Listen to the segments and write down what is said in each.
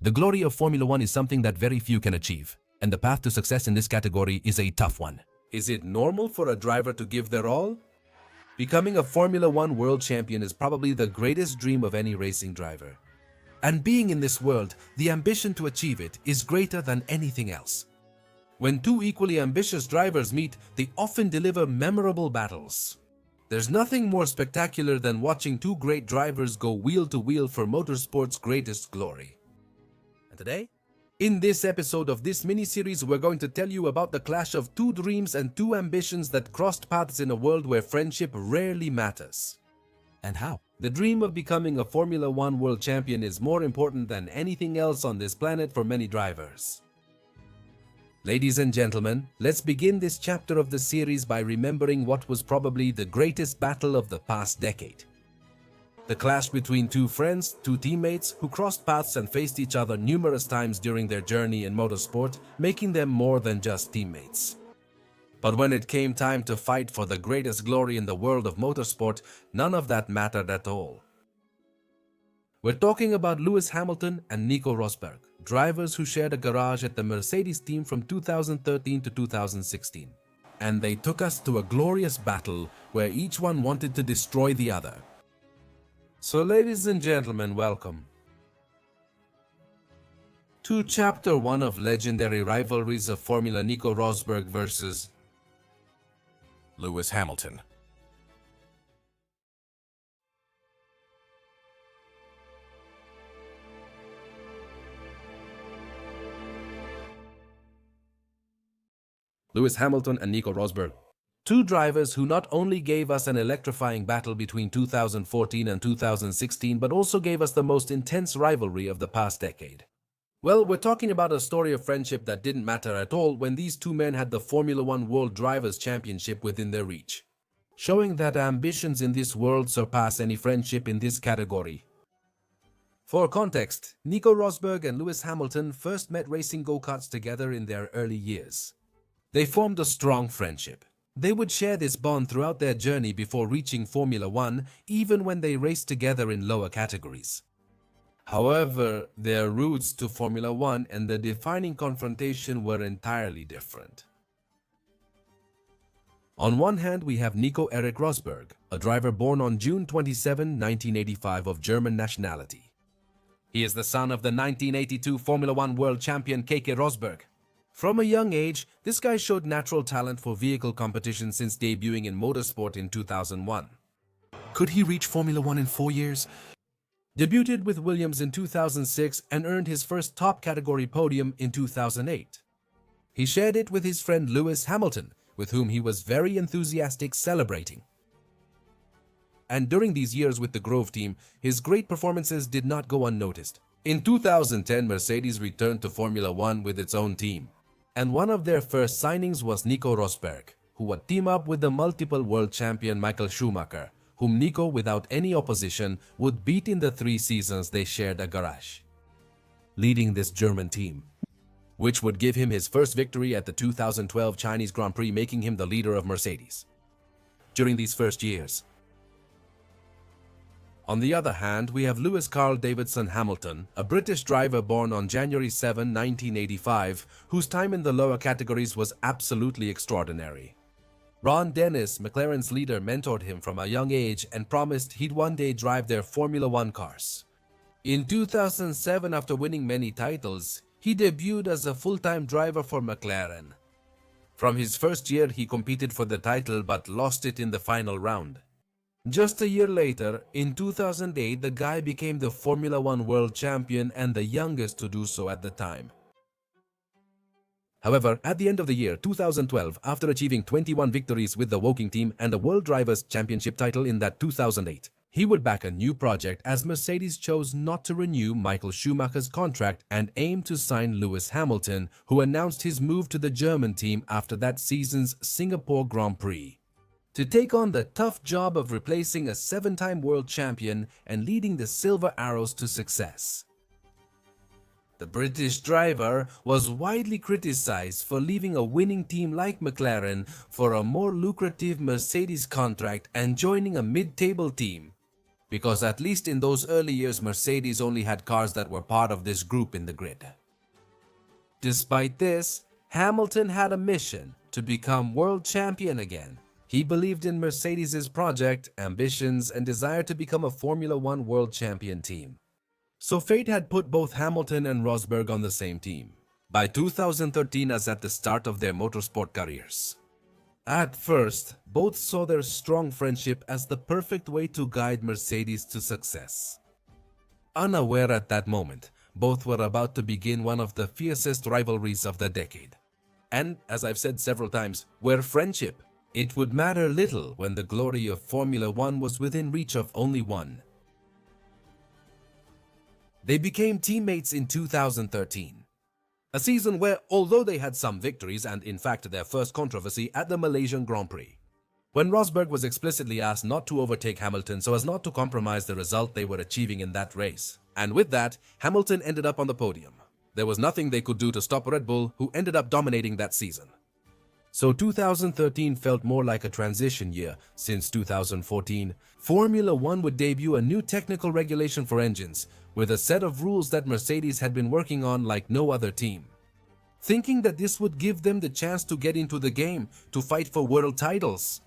The glory of Formula One is something that very few can achieve, and the path to success in this category is a tough one. Is it normal for a driver to give their all? Becoming a Formula One world champion is probably the greatest dream of any racing driver. And being in this world, the ambition to achieve it is greater than anything else. When two equally ambitious drivers meet, they often deliver memorable battles. There's nothing more spectacular than watching two great drivers go wheel to wheel for motorsport's greatest glory. And today, in this episode of this mini-series, we're going to tell you about the clash of two dreams and two ambitions that crossed paths in a world where friendship rarely matters. And how the dream of becoming a Formula One world champion is more important than anything else on this planet for many drivers. Ladies and gentlemen, let's begin this chapter of the series by remembering what was probably the greatest battle of the past decade. The clash between two friends, two teammates, who crossed paths and faced each other numerous times during their journey in motorsport, making them more than just teammates. But when it came time to fight for the greatest glory in the world of motorsport, none of that mattered at all. We're talking about Lewis Hamilton and Nico Rosberg, drivers who shared a garage at the Mercedes team from 2013 to 2016. And they took us to a glorious battle where each one wanted to destroy the other. So ladies and gentlemen, welcome to Chapter 1 of legendary rivalries of Formula Nico Rosberg versus Lewis Hamilton. Lewis Hamilton and Nico Rosberg. Two drivers who not only gave us an electrifying battle between 2014 and 2016, but also gave us the most intense rivalry of the past decade. Well, we're talking about a story of friendship that didn't matter at all when these two men had the Formula One World Drivers' Championship within their reach, showing that ambitions in this world surpass any friendship in this category. For context, Nico Rosberg and Lewis Hamilton first met racing go-karts together in their early years. They formed a strong friendship. They would share this bond throughout their journey before reaching Formula One, even when they raced together in lower categories. However, their routes to Formula One and the defining confrontation were entirely different. On one hand, we have Nico Erik Rosberg, a driver born on June 27, 1985 of German nationality. He is the son of the 1982 Formula One world champion Keke Rosberg. From a young age, this guy showed natural talent for vehicle competition since debuting in motorsport in 2001. Could he reach Formula One in 4 years? Debuted with Williams in 2006 and earned his first top category podium in 2008. He shared it with his friend Lewis Hamilton, with whom he was very enthusiastic celebrating. And during these years with the Grove team, his great performances did not go unnoticed. In 2010, Mercedes returned to Formula One with its own team. And one of their first signings was Nico Rosberg, who would team up with the multiple world champion Michael Schumacher, whom Nico, without any opposition, would beat in the 3 seasons they shared a garage, leading this German team, which would give him his first victory at the 2012 Chinese Grand Prix, making him the leader of Mercedes during these first years. On the other hand, we have Lewis Carl Davidson Hamilton, a British driver born on January 7, 1985, whose time in the lower categories was absolutely extraordinary. Ron Dennis, McLaren's leader, mentored him from a young age and promised he'd one day drive their Formula One cars. In 2007, after winning many titles, he debuted as a full-time driver for McLaren. From his first year, he competed for the title but lost it in the final round. Just a year later, in 2008, the guy became the Formula One world champion and the youngest to do so at the time. However, at the end of the year 2012, after achieving 21 victories with the Woking team and a World Drivers' Championship title in that 2008, he would back a new project as Mercedes chose not to renew Michael Schumacher's contract and aimed to sign Lewis Hamilton, who announced his move to the German team after that season's Singapore Grand Prix, to take on the tough job of replacing a 7-time world champion and leading the Silver Arrows to success. The British driver was widely criticized for leaving a winning team like McLaren for a more lucrative Mercedes contract and joining a mid-table team. because at least in those early years Mercedes only had cars that were part of this group in the grid. Despite this, Hamilton had a mission to become world champion again. He believed in Mercedes' project, ambitions, and desire to become a Formula One world champion team. So fate had put both Hamilton and Rosberg on the same team, by 2013 as at the start of their motorsport careers. At first, both saw their strong friendship as the perfect way to guide Mercedes to success. Unaware at that moment, both were about to begin one of the fiercest rivalries of the decade. And, as I've said several times, where friendship, it would matter little when the glory of Formula One was within reach of only one. They became teammates in 2013. A season where, although they had some victories and in fact their first controversy at the Malaysian Grand Prix, when Rosberg was explicitly asked not to overtake Hamilton so as not to compromise the result they were achieving in that race. And with that, Hamilton ended up on the podium. There was nothing they could do to stop Red Bull, who ended up dominating that season. So 2013 felt more like a transition year, since 2014, Formula One would debut a new technical regulation for engines, with a set of rules that Mercedes had been working on like no other team. Thinking that this would give them the chance to get into the game, to fight for world titles.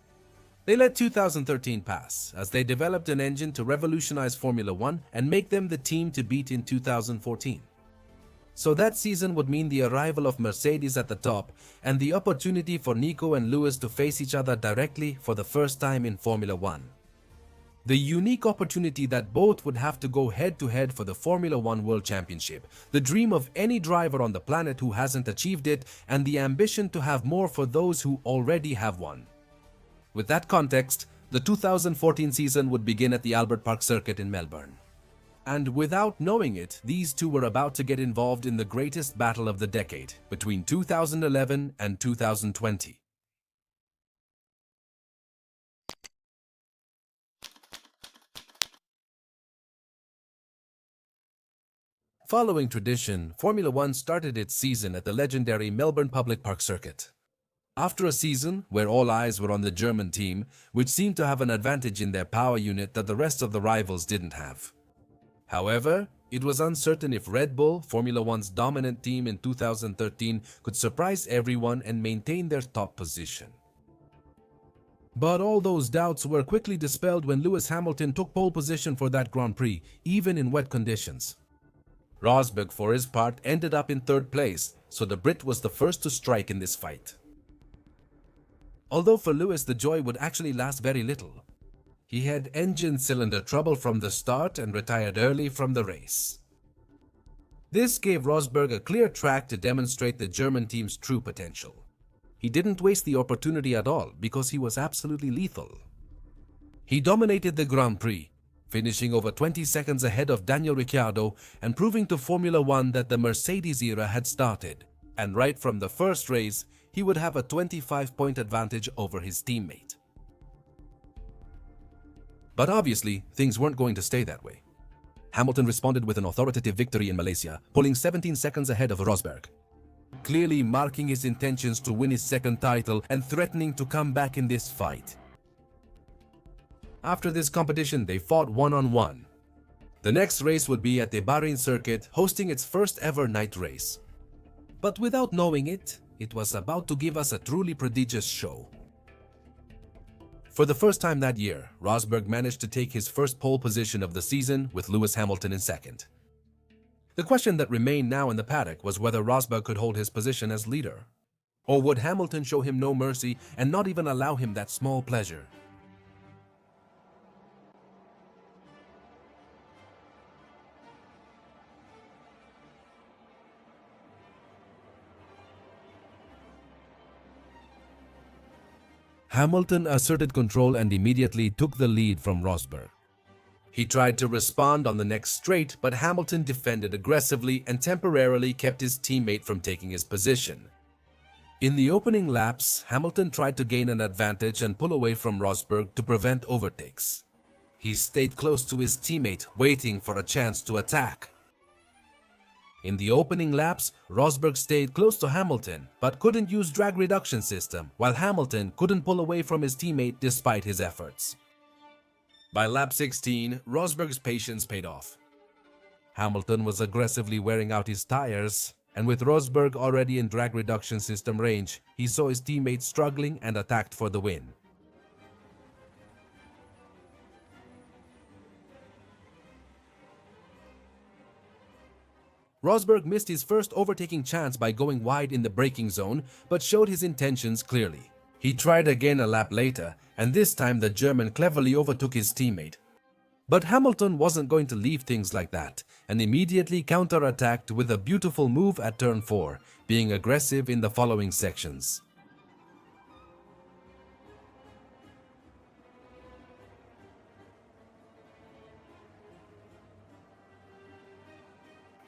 They let 2013 pass, as they developed an engine to revolutionize Formula One and make them the team to beat in 2014. So that season would mean the arrival of Mercedes at the top and the opportunity for Nico and Lewis to face each other directly for the first time in Formula One. The unique opportunity that both would have to go head-to-head for the Formula One World Championship, the dream of any driver on the planet who hasn't achieved it, and the ambition to have more for those who already have one. With that context, the 2014 season would begin at the Albert Park circuit in Melbourne. And without knowing it, these two were about to get involved in the greatest battle of the decade, between 2011 and 2020. Following tradition, Formula One started its season at the legendary Melbourne Public Park circuit. After a season where all eyes were on the German team, which seemed to have an advantage in their power unit that the rest of the rivals didn't have. However, it was uncertain if Red Bull, Formula One's dominant team in 2013, could surprise everyone and maintain their top position. But all those doubts were quickly dispelled when Lewis Hamilton took pole position for that Grand Prix, even in wet conditions. Rosberg, for his part, ended up in third place, so the Brit was the first to strike in this fight. Although for Lewis the joy would actually last very little. He had engine cylinder trouble from the start and retired early from the race. This gave Rosberg a clear track to demonstrate the German team's true potential. He didn't waste the opportunity at all because he was absolutely lethal. He dominated the Grand Prix, finishing over 20 seconds ahead of Daniel Ricciardo and proving to Formula One that the Mercedes era had started, and right from the first race, he would have a 25-point advantage over his teammate. But obviously, things weren't going to stay that way. Hamilton responded with an authoritative victory in Malaysia, pulling 17 seconds ahead of Rosberg, clearly marking his intentions to win his second title and threatening to come back in this fight. After this competition, they fought one-on-one. The next race would be at the Bahrain circuit, hosting its first ever night race. But without knowing it, it was about to give us a truly prodigious show. For the first time that year, Rosberg managed to take his first pole position of the season with Lewis Hamilton in second. The question that remained now in the paddock was whether Rosberg could hold his position as leader. Or would Hamilton show him no mercy and not even allow him that small pleasure? Hamilton asserted control and immediately took the lead from Rosberg. He tried to respond on the next straight, but Hamilton defended aggressively and temporarily kept his teammate from taking his position. In the opening laps, Hamilton tried to gain an advantage and pull away from Rosberg to prevent overtakes. He stayed close to his teammate, waiting for a chance to attack. In the opening laps, Rosberg stayed close to Hamilton, but couldn't use drag reduction system, while Hamilton couldn't pull away from his teammate despite his efforts. By lap 16, Rosberg's patience paid off. Hamilton was aggressively wearing out his tires, and with Rosberg already in drag reduction system range, he saw his teammates struggling and attacked for the win. Rosberg missed his first overtaking chance by going wide in the braking zone, but showed his intentions clearly. He tried again a lap later, and this time the German cleverly overtook his teammate. But Hamilton wasn't going to leave things like that, and immediately counter-attacked with a beautiful move at turn 4, being aggressive in the following sections.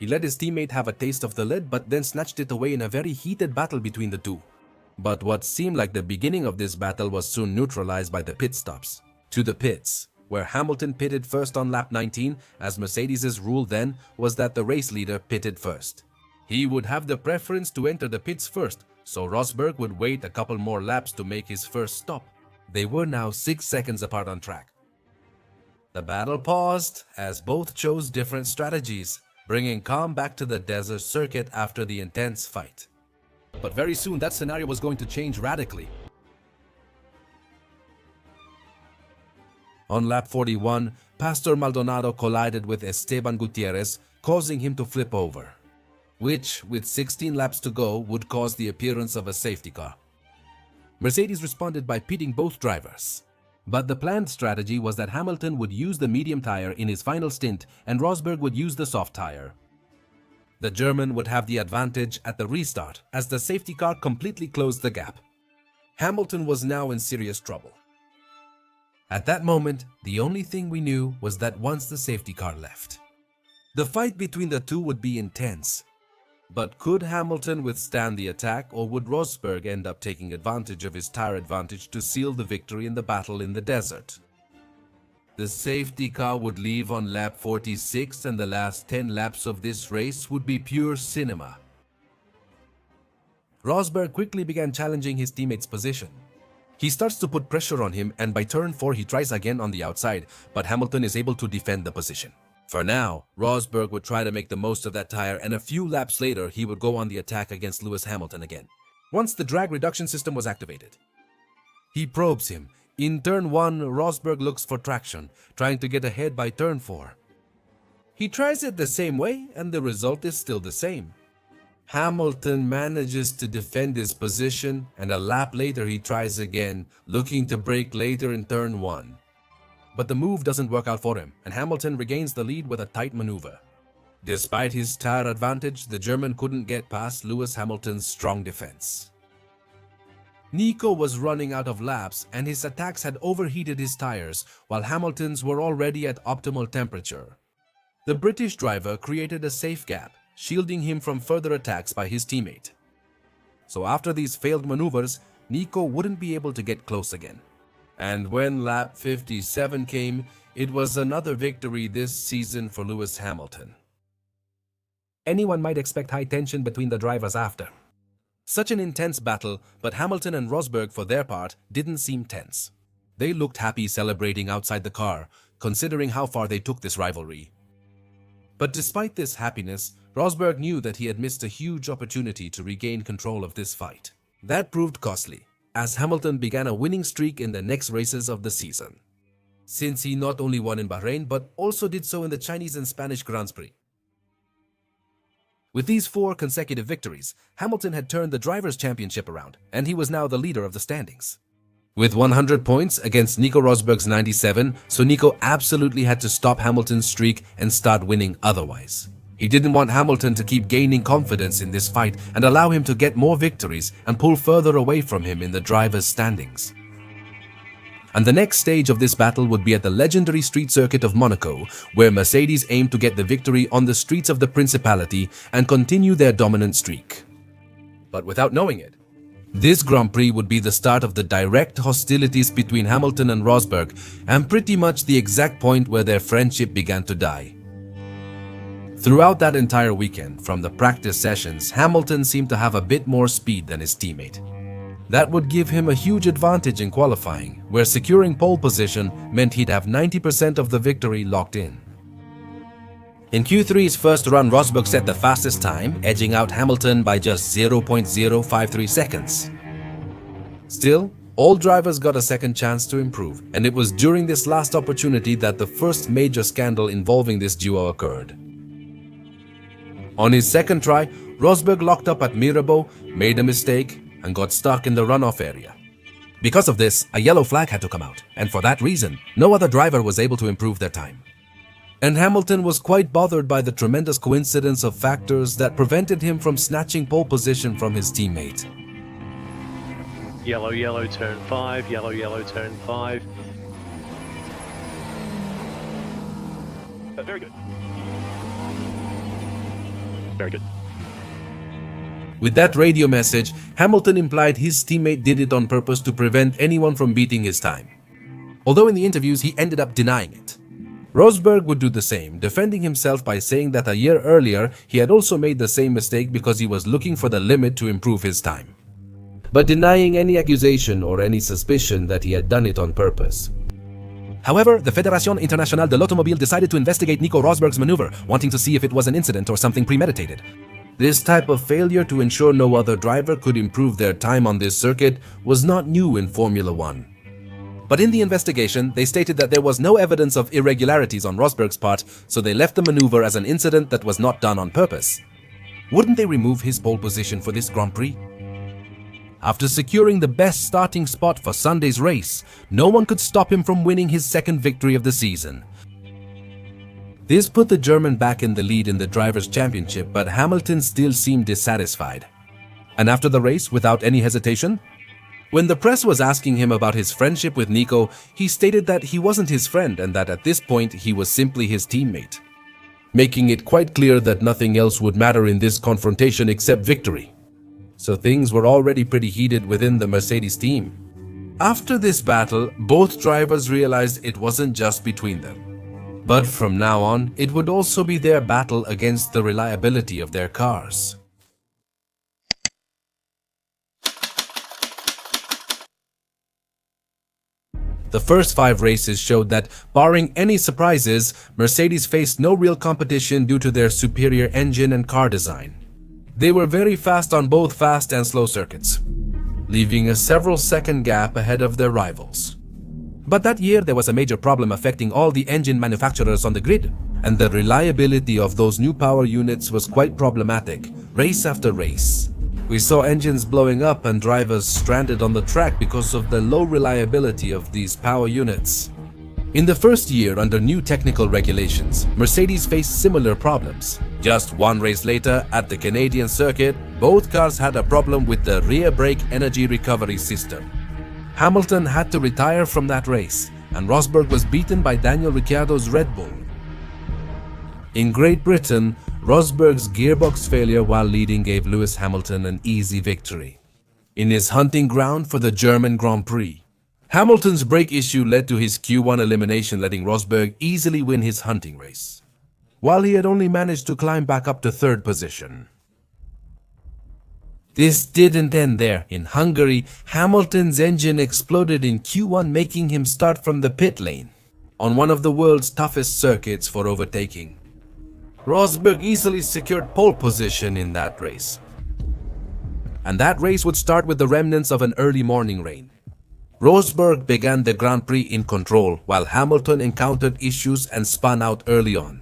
He let his teammate have a taste of the lead, but then snatched it away in a very heated battle between the two. But what seemed like the beginning of this battle was soon neutralized by the pit stops. To the pits, where Hamilton pitted first on lap 19, as Mercedes' rule then was that the race leader pitted first. He would have the preference to enter the pits first, so Rosberg would wait a couple more laps to make his first stop. They were now 6 seconds apart on track. The battle paused as both chose different strategies, bringing calm back to the desert circuit after the intense fight. But very soon that scenario was going to change radically. On lap 41, Pastor Maldonado collided with Esteban Gutierrez, causing him to flip over, which, with 16 laps to go, would cause the appearance of a safety car. Mercedes responded by pitting both drivers. But the planned strategy was that Hamilton would use the medium tire in his final stint and Rosberg would use the soft tire. The German would have the advantage at the restart as the safety car completely closed the gap. Hamilton was now in serious trouble. At that moment, the only thing we knew was that once the safety car left, the fight between the two would be intense. But could Hamilton withstand the attack, or would Rosberg end up taking advantage of his tire advantage to seal the victory in the battle in the desert? The safety car would leave on lap 46 and the last 10 laps of this race would be pure cinema. Rosberg quickly began challenging his teammate's position. He starts to put pressure on him and by turn 4 he tries again on the outside, but Hamilton is able to defend the position. For now, Rosberg would try to make the most of that tire and a few laps later he would go on the attack against Lewis Hamilton again. Once the drag reduction system was activated, he probes him. In turn 1, Rosberg looks for traction, trying to get ahead by turn 4. He tries it the same way and the result is still the same. Hamilton manages to defend his position and a lap later he tries again, looking to brake later in turn 1. But the move doesn't work out for him, and Hamilton regains the lead with a tight maneuver. Despite his tire advantage, the German couldn't get past Lewis Hamilton's strong defense. Nico was running out of laps and his attacks had overheated his tires, while Hamilton's were already at optimal temperature. The British driver created a safe gap, shielding him from further attacks by his teammate. So after these failed maneuvers, Nico wouldn't be able to get close again. And when lap 57 came, it was another victory this season for Lewis Hamilton. Anyone might expect high tension between the drivers after such an intense battle, but Hamilton and Rosberg, for their part, didn't seem tense. They looked happy celebrating outside the car, considering how far they took this rivalry. But despite this happiness, Rosberg knew that he had missed a huge opportunity to regain control of this fight. That proved costly, as Hamilton began a winning streak in the next races of the season, since he not only won in Bahrain but also did so in the Chinese and Spanish Grands Prix. With these 4 consecutive victories, Hamilton had turned the Drivers' Championship around, and he was now the leader of the standings. With 100 points against Nico Rosberg's 97, so Nico absolutely had to stop Hamilton's streak and start winning otherwise. He didn't want Hamilton to keep gaining confidence in this fight and allow him to get more victories and pull further away from him in the drivers' standings. And the next stage of this battle would be at the legendary street circuit of Monaco, where Mercedes aimed to get the victory on the streets of the Principality and continue their dominant streak. But without knowing it, this Grand Prix would be the start of the direct hostilities between Hamilton and Rosberg, and pretty much the exact point where their friendship began to die. Throughout that entire weekend, from the practice sessions, Hamilton seemed to have a bit more speed than his teammate. That would give him a huge advantage in qualifying, where securing pole position meant he'd have 90% of the victory locked in. In Q3's first run, Rosberg set the fastest time, edging out Hamilton by just 0.053 seconds. Still, all drivers got a second chance to improve, and it was during this last opportunity that the first major scandal involving this duo occurred. On his second try, Rosberg locked up at Mirabeau, made a mistake, and got stuck in the runoff area. Because of this, a yellow flag had to come out, and for that reason, no other driver was able to improve their time. And Hamilton was quite bothered by the tremendous coincidence of factors that prevented him from snatching pole position from his teammate. Yellow, yellow, turn 5, yellow, yellow, turn 5. Very good. Very good. With that radio message, Hamilton implied his teammate did it on purpose to prevent anyone from beating his time. Although in the interviews he ended up denying it. Rosberg would do the same, defending himself by saying that a year earlier he had also made the same mistake because he was looking for the limit to improve his time, but denying any accusation or any suspicion that he had done it on purpose. However, the Fédération Internationale de l'Automobile decided to investigate Nico Rosberg's maneuver, wanting to see if it was an incident or something premeditated. This type of failure to ensure no other driver could improve their time on this circuit was not new in Formula One. But in the investigation, they stated that there was no evidence of irregularities on Rosberg's part, so they left the maneuver as an incident that was not done on purpose. Wouldn't they remove his pole position for this Grand Prix? After securing the best starting spot for Sunday's race, no one could stop him from winning his second victory of the season. This put the German back in the lead in the Drivers' Championship, but Hamilton still seemed dissatisfied. And after the race, without any hesitation, when the press was asking him about his friendship with Nico, he stated that he wasn't his friend and that at this point he was simply his teammate, making it quite clear that nothing else would matter in this confrontation except victory. So things were already pretty heated within the Mercedes team. After this battle, both drivers realized it wasn't just between them, but from now on, it would also be their battle against the reliability of their cars. The first 5 races showed that, barring any surprises, Mercedes faced no real competition due to their superior engine and car design. They were very fast on both fast and slow circuits, leaving a several-second gap ahead of their rivals. But that year there was a major problem affecting all the engine manufacturers on the grid, and the reliability of those new power units was quite problematic, race after race. We saw engines blowing up and drivers stranded on the track because of the low reliability of these power units. In the first year under new technical regulations, Mercedes faced similar problems. Just one race later, at the Canadian circuit, both cars had a problem with the rear brake energy recovery system. Hamilton had to retire from that race, and Rosberg was beaten by Daniel Ricciardo's Red Bull. In Great Britain, Rosberg's gearbox failure while leading gave Lewis Hamilton an easy victory in his hunting ground for the German Grand Prix. Hamilton's brake issue led to his Q1 elimination, letting Rosberg easily win his hunting race, while he had only managed to climb back up to 3rd position. This didn't end there. In Hungary, Hamilton's engine exploded in Q1, making him start from the pit lane on one of the world's toughest circuits for overtaking. Rosberg easily secured pole position in that race, and that race would start with the remnants of an early morning rain. Rosberg began the Grand Prix in control, while Hamilton encountered issues and spun out early on.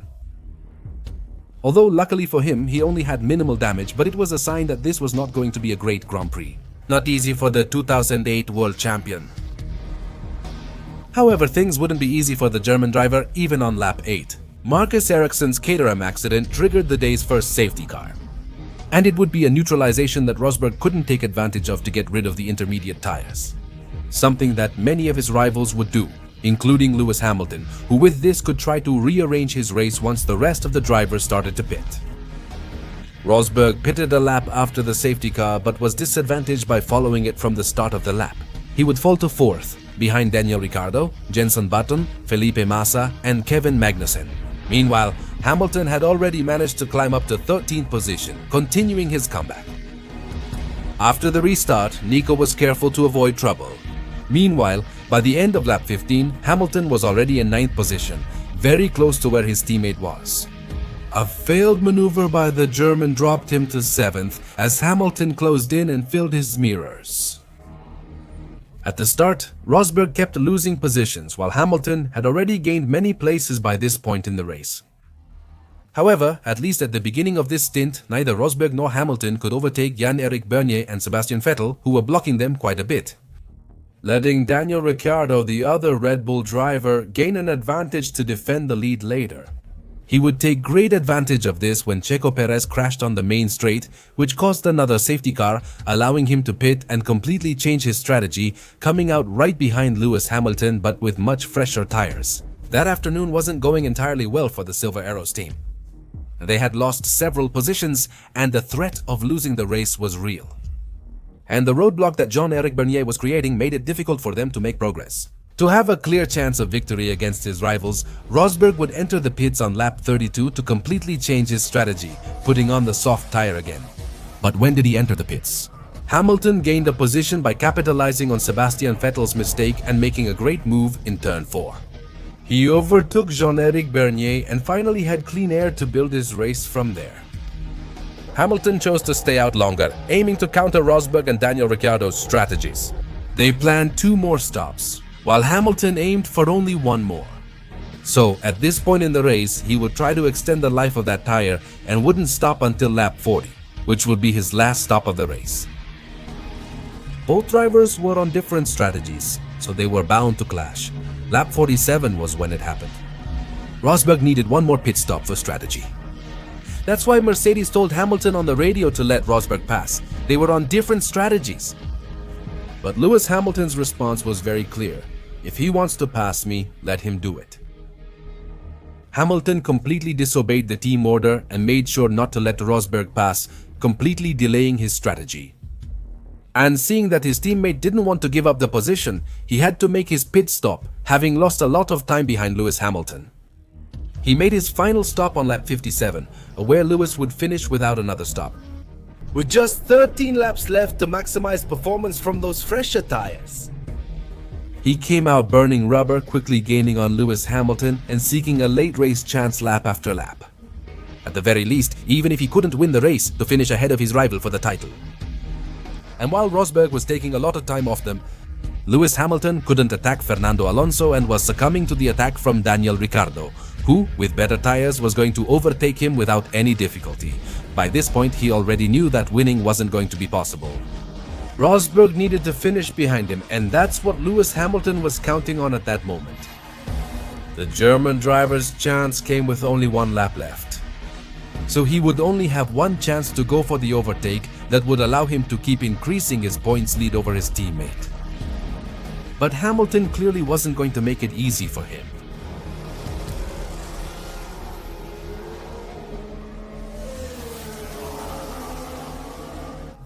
Although luckily for him, he only had minimal damage, but it was a sign that this was not going to be a great Grand Prix. Not easy for the 2008 world champion. However, things wouldn't be easy for the German driver even on lap 8. Marcus Ericsson's Caterham accident triggered the day's first safety car, and it would be a neutralization that Rosberg couldn't take advantage of to get rid of the intermediate tires, something that many of his rivals would do, including Lewis Hamilton, who with this could try to rearrange his race once the rest of the drivers started to pit. Rosberg pitted a lap after the safety car but was disadvantaged by following it from the start of the lap. He would fall to 4th, behind Daniel Ricciardo, Jenson Button, Felipe Massa, and Kevin Magnussen. Meanwhile, Hamilton had already managed to climb up to 13th position, continuing his comeback. After the restart, Nico was careful to avoid trouble. Meanwhile, by the end of lap 15, Hamilton was already in 9th position, very close to where his teammate was. A failed maneuver by the German dropped him to 7th as Hamilton closed in and filled his mirrors. At the start, Rosberg kept losing positions while Hamilton had already gained many places by this point in the race. However, at least at the beginning of this stint, neither Rosberg nor Hamilton could overtake Jan-Eric Bernier and Sebastian Vettel, who were blocking them quite a bit, letting Daniel Ricciardo, the other Red Bull driver, gain an advantage to defend the lead later. He would take great advantage of this when Checo Perez crashed on the main straight, which caused another safety car, allowing him to pit and completely change his strategy, coming out right behind Lewis Hamilton but with much fresher tires. That afternoon wasn't going entirely well for the Silver Arrows team. They had lost several positions and the threat of losing the race was real. And the roadblock that Jean-Eric Bernier was creating made it difficult for them to make progress. To have a clear chance of victory against his rivals, Rosberg would enter the pits on lap 32 to completely change his strategy, putting on the soft tire again. But when did he enter the pits? Hamilton gained a position by capitalizing on Sebastian Vettel's mistake and making a great move in turn 4. He overtook Jean-Eric Bernier and finally had clean air to build his race from there. Hamilton chose to stay out longer, aiming to counter Rosberg and Daniel Ricciardo's strategies. They planned 2 more stops, while Hamilton aimed for only 1 more. So, at this point in the race, he would try to extend the life of that tire and wouldn't stop until lap 40, which would be his last stop of the race. Both drivers were on different strategies, so they were bound to clash. Lap 47 was when it happened. Rosberg needed 1 more pit stop for strategy. That's why Mercedes told Hamilton on the radio to let Rosberg pass. They were on different strategies. But Lewis Hamilton's response was very clear. If he wants to pass me, let him do it. Hamilton completely disobeyed the team order and made sure not to let Rosberg pass, completely delaying his strategy. And seeing that his teammate didn't want to give up the position, he had to make his pit stop, having lost a lot of time behind Lewis Hamilton. He made his final stop on lap 57, where Lewis would finish without another stop, with just 13 laps left to maximize performance from those fresher tires. He came out burning rubber, quickly gaining on Lewis Hamilton and seeking a late race chance lap after lap. At the very least, even if he couldn't win the race, to finish ahead of his rival for the title. And while Rosberg was taking a lot of time off them, Lewis Hamilton couldn't attack Fernando Alonso and was succumbing to the attack from Daniel Ricciardo, who, with better tires, was going to overtake him without any difficulty. By this point, he already knew that winning wasn't going to be possible. Rosberg needed to finish behind him, and that's what Lewis Hamilton was counting on at that moment. The German driver's chance came with only 1 lap left. So he would only have 1 chance to go for the overtake that would allow him to keep increasing his points lead over his teammate. But Hamilton clearly wasn't going to make it easy for him.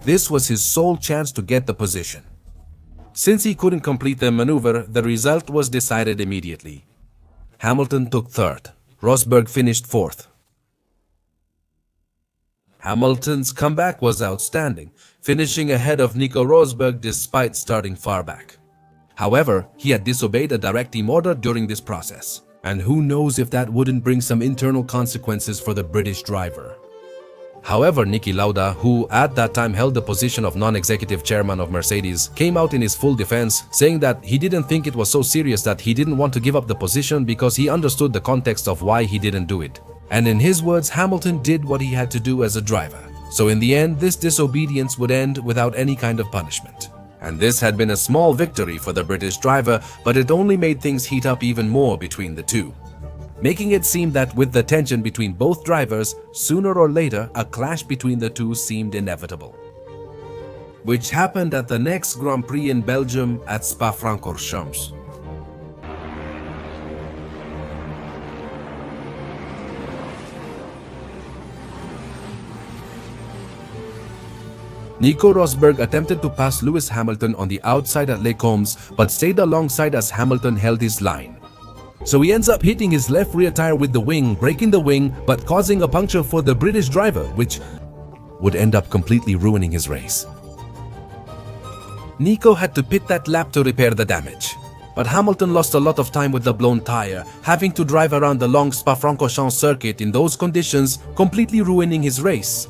This was his sole chance to get the position. Since he couldn't complete the maneuver, the result was decided immediately. Hamilton took 3rd. Rosberg finished 4th. Hamilton's comeback was outstanding, finishing ahead of Nico Rosberg despite starting far back. However, he had disobeyed a direct team order during this process, and who knows if that wouldn't bring some internal consequences for the British driver. However, Niki Lauda, who at that time held the position of non-executive chairman of Mercedes, came out in his full defense, saying that he didn't think it was so serious that he didn't want to give up the position because he understood the context of why he didn't do it. And in his words, Hamilton did what he had to do as a driver. So in the end, this disobedience would end without any kind of punishment. And this had been a small victory for the British driver, but it only made things heat up even more between the two, making it seem that with the tension between both drivers, sooner or later a clash between the two seemed inevitable. Which happened at the next Grand Prix in Belgium at Spa-Francorchamps. Nico Rosberg attempted to pass Lewis Hamilton on the outside at Les Combes, but stayed alongside as Hamilton held his line. So he ends up hitting his left rear tire with the wing, breaking the wing, but causing a puncture for the British driver, which would end up completely ruining his race. Nico had to pit that lap to repair the damage. But Hamilton lost a lot of time with the blown tire, having to drive around the long Spa-Francorchamps circuit in those conditions, completely ruining his race.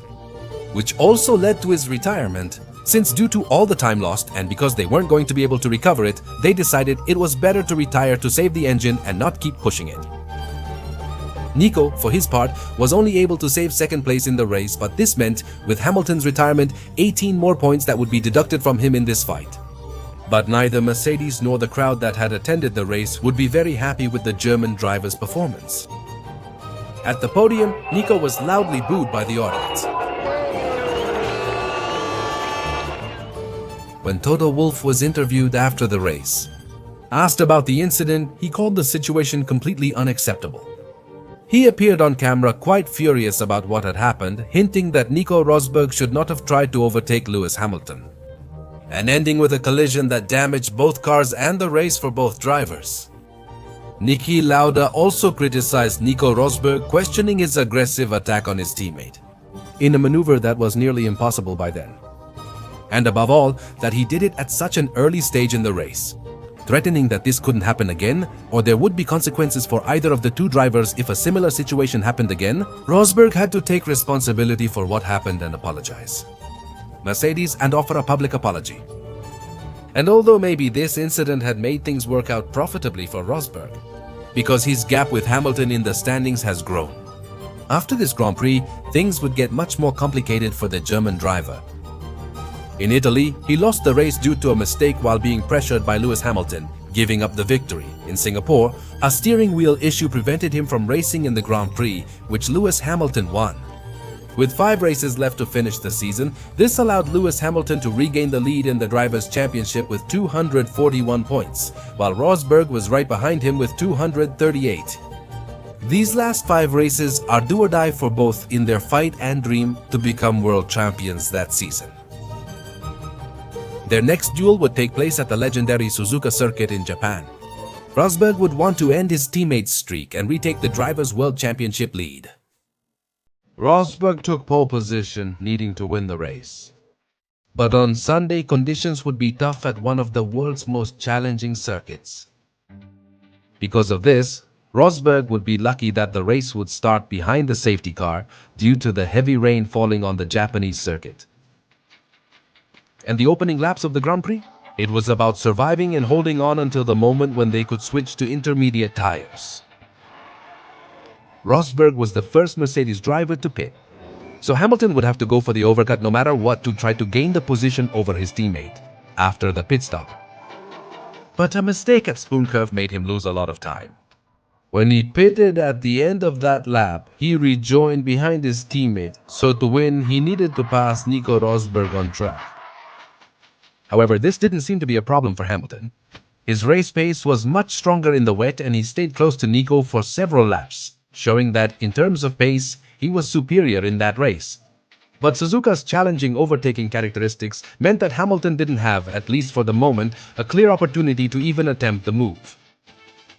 Which also led to his retirement, since due to all the time lost and because they weren't going to be able to recover it, they decided it was better to retire to save the engine and not keep pushing it. Nico, for his part, was only able to save second place in the race, but this meant, with Hamilton's retirement, 18 more points that would be deducted from him in this fight. But neither Mercedes nor the crowd that had attended the race would be very happy with the German driver's performance. At the podium, Nico was loudly booed by the audience. When Toto Wolff was interviewed after the race, asked about the incident, he called the situation completely unacceptable. He appeared on camera quite furious about what had happened, hinting that Nico Rosberg should not have tried to overtake Lewis Hamilton, and ending with a collision that damaged both cars and the race for both drivers. Niki Lauda also criticized Nico Rosberg, questioning his aggressive attack on his teammate, in a maneuver that was nearly impossible by then. And above all, that he did it at such an early stage in the race, threatening that this couldn't happen again, or there would be consequences for either of the two drivers if a similar situation happened again. Rosberg had to take responsibility for what happened and apologize. Mercedes and offer a public apology. And although maybe this incident had made things work out profitably for Rosberg, because his gap with Hamilton in the standings has grown. After this Grand Prix, things would get much more complicated for the German driver. In Italy, he lost the race due to a mistake while being pressured by Lewis Hamilton, giving up the victory. In Singapore, a steering wheel issue prevented him from racing in the Grand Prix, which Lewis Hamilton won. With 5 races left to finish the season, this allowed Lewis Hamilton to regain the lead in the Drivers' Championship with 241 points, while Rosberg was right behind him with 238. These last 5 races are do or die for both in their fight and dream to become world champions that season. Their next duel would take place at the legendary Suzuka circuit in Japan. Rosberg would want to end his teammate's streak and retake the Drivers' World Championship lead. Rosberg took pole position, needing to win the race. But on Sunday, conditions would be tough at one of the world's most challenging circuits. Because of this, Rosberg would be lucky that the race would start behind the safety car due to the heavy rain falling on the Japanese circuit. And the opening laps of the Grand Prix? It was about surviving and holding on until the moment when they could switch to intermediate tires. Rosberg was the first Mercedes driver to pit, so Hamilton would have to go for the overcut no matter what to try to gain the position over his teammate after the pit stop. But a mistake at Spoon Curve made him lose a lot of time. When he pitted at the end of that lap, he rejoined behind his teammate, so to win he needed to pass Nico Rosberg on track. However, this didn't seem to be a problem for Hamilton. His race pace was much stronger in the wet and he stayed close to Nico for several laps, showing that in terms of pace, he was superior in that race. But Suzuka's challenging overtaking characteristics meant that Hamilton didn't have, at least for the moment, a clear opportunity to even attempt the move.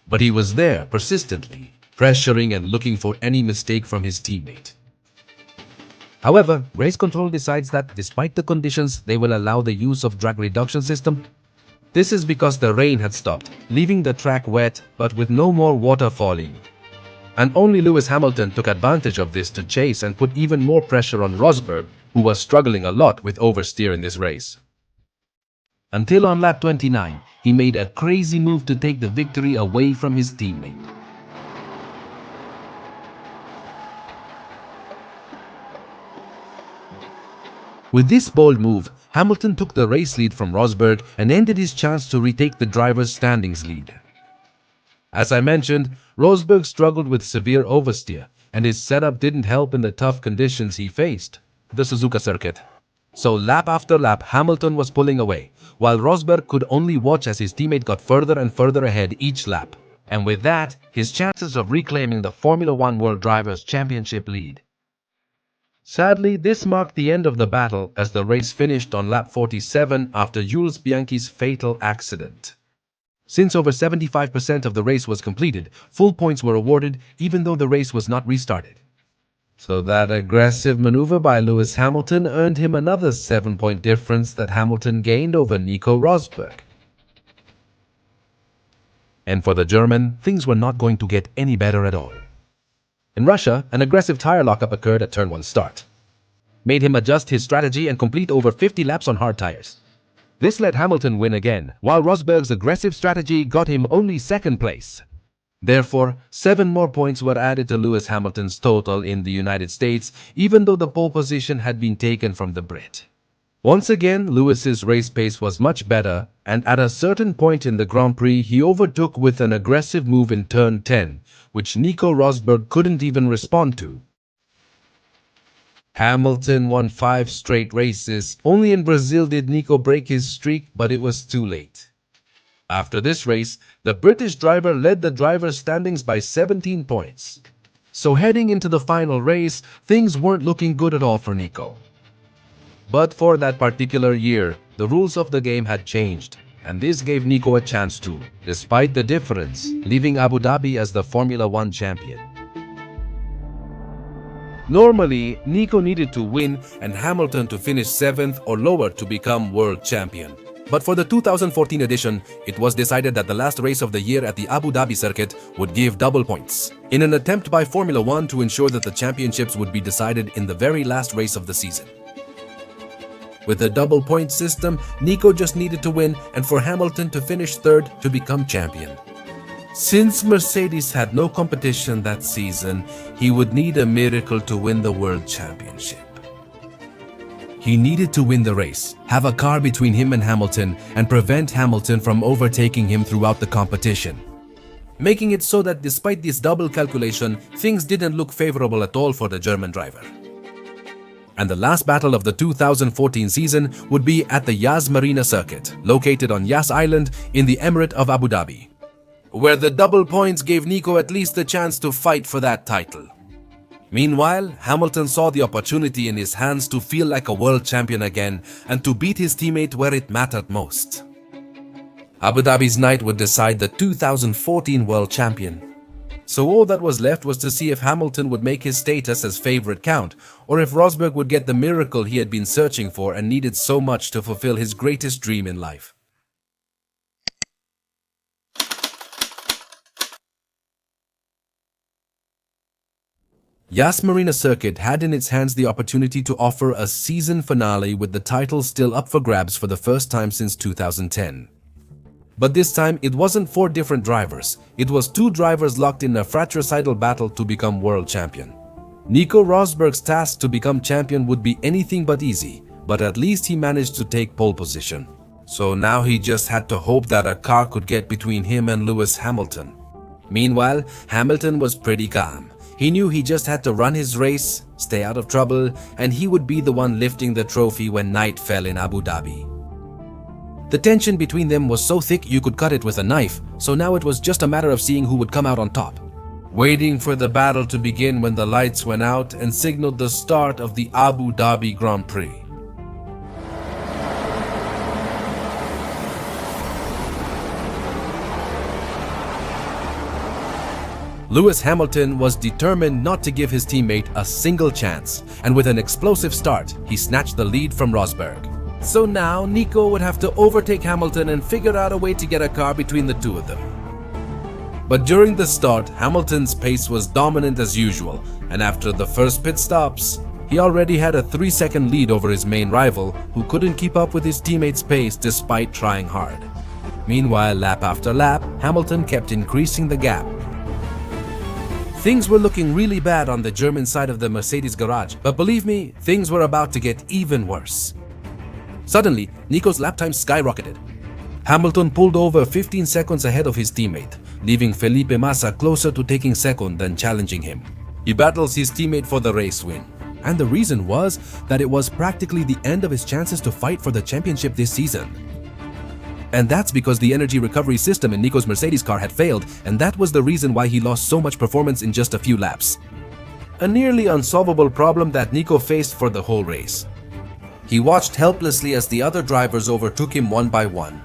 But he was there persistently, pressuring and looking for any mistake from his teammate. However, race control decides that despite the conditions, they will allow the use of drag reduction system. This is because the rain had stopped, leaving the track wet but with no more water falling. And only Lewis Hamilton took advantage of this to chase and put even more pressure on Rosberg, who was struggling a lot with oversteer in this race. Until on lap 29, he made a crazy move to take the victory away from his teammate. With this bold move, Hamilton took the race lead from Rosberg and ended his chance to retake the driver's standings lead. As I mentioned, Rosberg struggled with severe oversteer, and his setup didn't help in the tough conditions he faced, the Suzuka circuit. So lap after lap, Hamilton was pulling away, while Rosberg could only watch as his teammate got further and further ahead each lap. And with that, his chances of reclaiming the Formula One World Drivers' Championship lead. Sadly, this marked the end of the battle as the race finished on lap 47 after Jules Bianchi's fatal accident. Since over 75% of the race was completed, full points were awarded even though the race was not restarted. So that aggressive maneuver by Lewis Hamilton earned him another 7-point difference that Hamilton gained over Nico Rosberg. And for the German, things were not going to get any better at all. In Russia, an aggressive tire lockup occurred at turn 1 start, made him adjust his strategy and complete over 50 laps on hard tires. This let Hamilton win again, while Rosberg's aggressive strategy got him only 2nd place. Therefore, 7 more points were added to Lewis Hamilton's total in the United States, even though the pole position had been taken from the Brit. Once again, Lewis's race pace was much better, and at a certain point in the Grand Prix, he overtook with an aggressive move in turn 10, which Nico Rosberg couldn't even respond to. Hamilton won 5 straight races. Only in Brazil did Nico break his streak, but it was too late. After this race, the British driver led the drivers' standings by 17 points. So heading into the final race, things weren't looking good at all for Nico. But for that particular year, the rules of the game had changed, and this gave Nico a chance to, despite the difference, leaving Abu Dhabi as the Formula 1 champion. Normally, Nico needed to win and Hamilton to finish 7th or lower to become world champion. But for the 2014 edition, it was decided that the last race of the year at the Abu Dhabi circuit would give double points, in an attempt by Formula 1 to ensure that the championships would be decided in the very last race of the season. With the double point system, Nico just needed to win and for Hamilton to finish 3rd to become champion. Since Mercedes had no competition that season, he would need a miracle to win the World Championship. He needed to win the race, have a car between him and Hamilton, and prevent Hamilton from overtaking him throughout the competition, making it so that despite this double calculation, things didn't look favorable at all for the German driver. And the last battle of the 2014 season would be at the Yas Marina circuit, located on Yas Island in the Emirate of Abu Dhabi, where the double points gave Nico at least the chance to fight for that title. Meanwhile, Hamilton saw the opportunity in his hands to feel like a world champion again and to beat his teammate where it mattered most. Abu Dhabi's night would decide the 2014 world champion. So all that was left was to see if Hamilton would make his status as favorite count, or if Rosberg would get the miracle he had been searching for and needed so much to fulfill his greatest dream in life. Yas Marina Circuit had in its hands the opportunity to offer a season finale with the title still up for grabs for the first time since 2010. But this time, it wasn't 4 different drivers. It was 2 drivers locked in a fratricidal battle to become world champion. Nico Rosberg's task to become champion would be anything but easy, but at least he managed to take pole position. So now he just had to hope that a car could get between him and Lewis Hamilton. Meanwhile, Hamilton was pretty calm. He knew he just had to run his race, stay out of trouble, and he would be the one lifting the trophy when night fell in Abu Dhabi. The tension between them was so thick you could cut it with a knife, so now it was just a matter of seeing who would come out on top. Waiting for the battle to begin when the lights went out and signaled the start of the Abu Dhabi Grand Prix. Lewis Hamilton was determined not to give his teammate a single chance, and with an explosive start, he snatched the lead from Rosberg. So now, Nico would have to overtake Hamilton and figure out a way to get a car between the two of them. But during the start, Hamilton's pace was dominant as usual, and after the first pit stops, he already had a 3-second lead over his main rival, who couldn't keep up with his teammate's pace despite trying hard. Meanwhile, lap after lap, Hamilton kept increasing the gap. Things were looking really bad on the German side of the Mercedes garage, but believe me, things were about to get even worse. Suddenly, Nico's lap time skyrocketed. Hamilton pulled over 15 seconds ahead of his teammate, leaving Felipe Massa closer to taking second than challenging him. He battles his teammate for the race win. And the reason was that it was practically the end of his chances to fight for the championship this season. And that's because the energy recovery system in Nico's Mercedes car had failed, and that was the reason why he lost so much performance in just a few laps. A nearly unsolvable problem that Nico faced for the whole race. He watched helplessly as the other drivers overtook him one by one.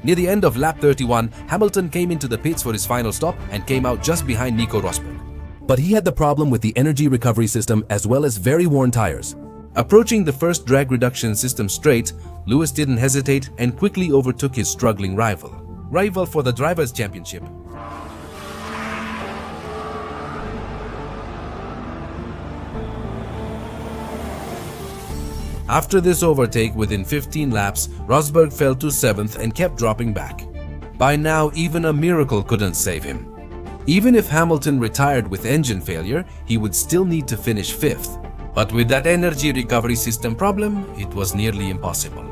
Near the end of lap 31, Hamilton came into the pits for his final stop and came out just behind Nico Rosberg. But he had the problem with the energy recovery system as well as very worn tires. Approaching the first drag reduction system straight, Lewis didn't hesitate and quickly overtook his struggling rival for the Drivers' Championship. After this overtake within 15 laps, Rosberg fell to 7th and kept dropping back. By now, even a miracle couldn't save him. Even if Hamilton retired with engine failure, he would still need to finish 5th. But with that energy recovery system problem, it was nearly impossible.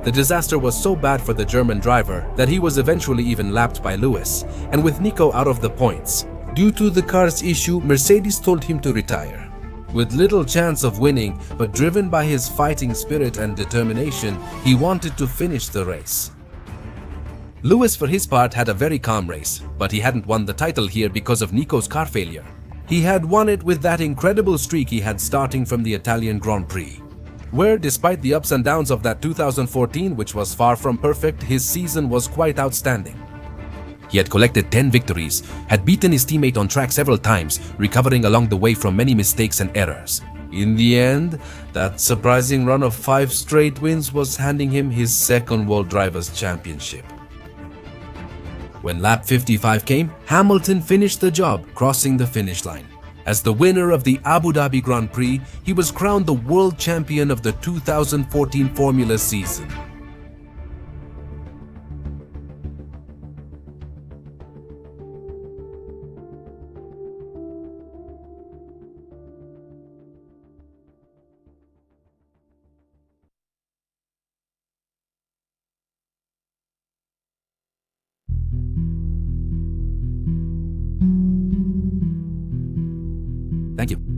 The disaster was so bad for the German driver that he was eventually even lapped by Lewis, and with Nico out of the points. Due to the car's issue, Mercedes told him to retire. With little chance of winning, but driven by his fighting spirit and determination, he wanted to finish the race. Lewis, for his part, had a very calm race, but he hadn't won the title here because of Nico's car failure. He had won it with that incredible streak he had starting from the Italian Grand Prix, where despite the ups and downs of that 2014, which was far from perfect, his season was quite outstanding. He had collected 10 victories, had beaten his teammate on track several times, recovering along the way from many mistakes and errors. In the end, that surprising run of 5 straight wins was handing him his second World Drivers' Championship. When lap 55 came, Hamilton finished the job, crossing the finish line. As the winner of the Abu Dhabi Grand Prix, he was crowned the world champion of the 2014 Formula season. Thank you.